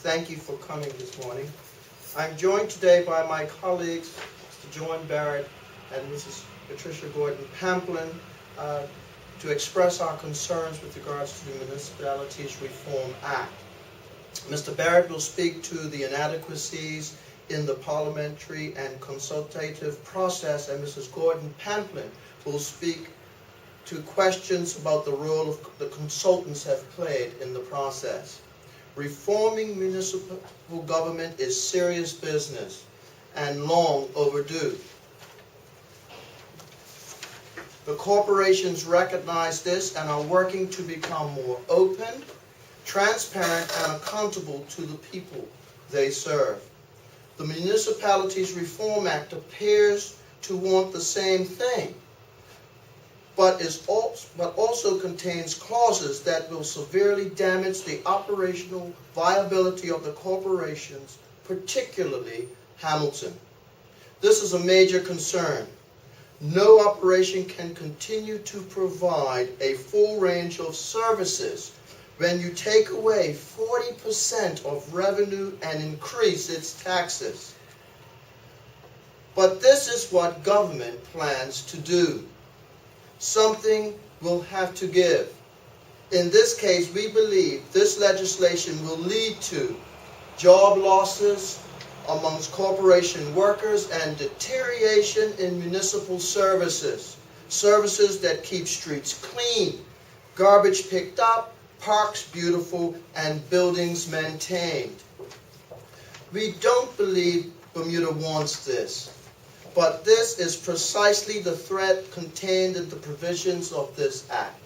Thank you for coming this morning. I'm joined today by my colleagues, Mr. John Barrett and Mrs. Patricia Gordon-Pamplin, to express our concerns with regards to the Municipalities Reform Act. Mr. Barrett will speak to the inadequacies in the parliamentary and consultative process, and Mrs. Gordon-Pamplin will speak to questions about the role the consultants have played in the process. Reforming municipal government is serious business and long overdue. The corporations recognize this and are working to become more open, transparent, and accountable to the people they serve. The Municipalities Reform Act appears to want the same thing, but also contains clauses that will severely damage the operational viability of the corporations, particularly Hamilton. This is a major concern. No operation can continue to provide a full range of services when you take away 40% of revenue and increase its taxes. But this is what government plans to do. Something will have to give. In this case, we believe this legislation will lead to job losses amongst corporation workers and deterioration in municipal services. Services that keep streets clean, garbage picked up, parks beautiful, and buildings maintained. We don't believe Bermuda wants this. But this is precisely the threat contained in the provisions of this Act.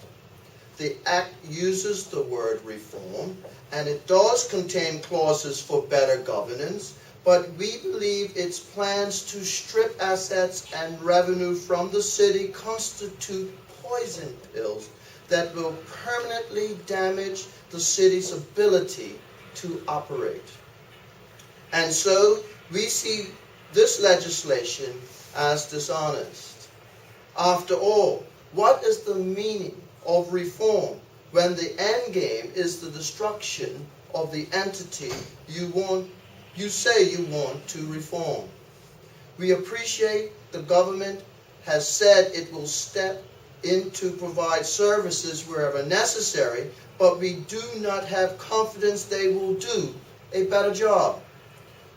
The Act uses the word reform, and it does contain clauses for better governance, but we believe its plans to strip assets and revenue from the city constitute poison pills that will permanently damage the city's ability to operate. And so we see this legislation as dishonest. After all, what is the meaning of reform when the end game is the destruction of the entity you say you want to reform? We appreciate the government has said it will step in to provide services wherever necessary, but we do not have confidence they will do a better job.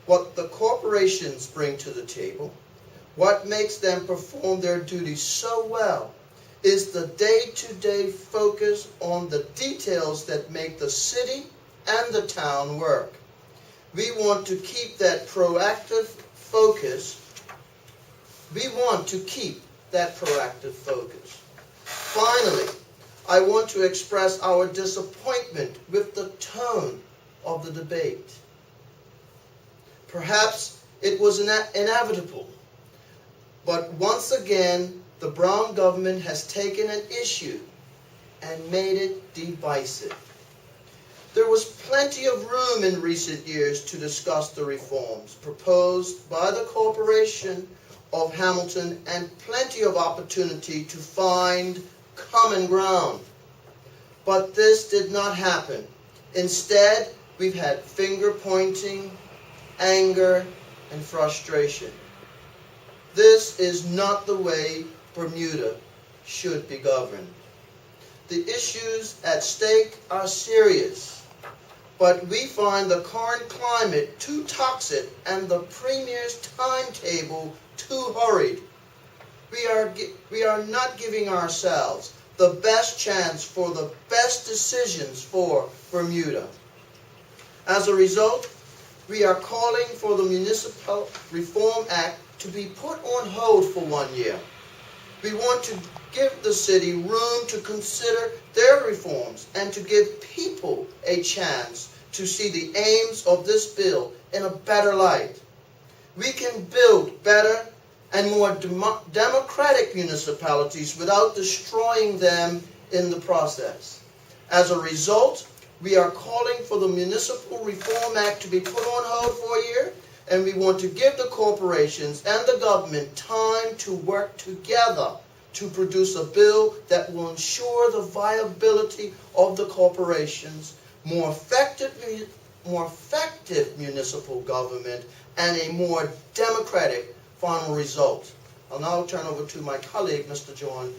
What the corporations bring to the table, what makes them perform their duties so well, is the day-to-day focus on the details that make the city and the town work. We want to keep that proactive focus. Finally, I want to express our disappointment with the tone of the debate. Perhaps it was inevitable, but once again, the Brown government has taken an issue and made it divisive. There was plenty of room in recent years to discuss the reforms proposed by the Corporation of Hamilton and plenty of opportunity to find common ground. But this did not happen. Instead, we've had finger-pointing, anger, and frustration. This is not the way Bermuda should be governed. The issues at stake are serious, but we find the current climate too toxic and the Premier's timetable too hurried. We are not giving ourselves the best chance for the best decisions for Bermuda. As a result, we are calling for the Municipal Reform Act to be put on hold for 1 year. We want to give the city room to consider their reforms and to give people a chance to see the aims of this bill in a better light. We can build better and more democratic municipalities without destroying them in the process. As a result, we are calling for the Municipal Reform Act to be put on hold for a year, and we want to give the corporations and the government time to work together to produce a bill that will ensure the viability of the corporations, more effectively more effective municipal government and a more democratic final result. I'll now turn over to my colleague, Mr. John.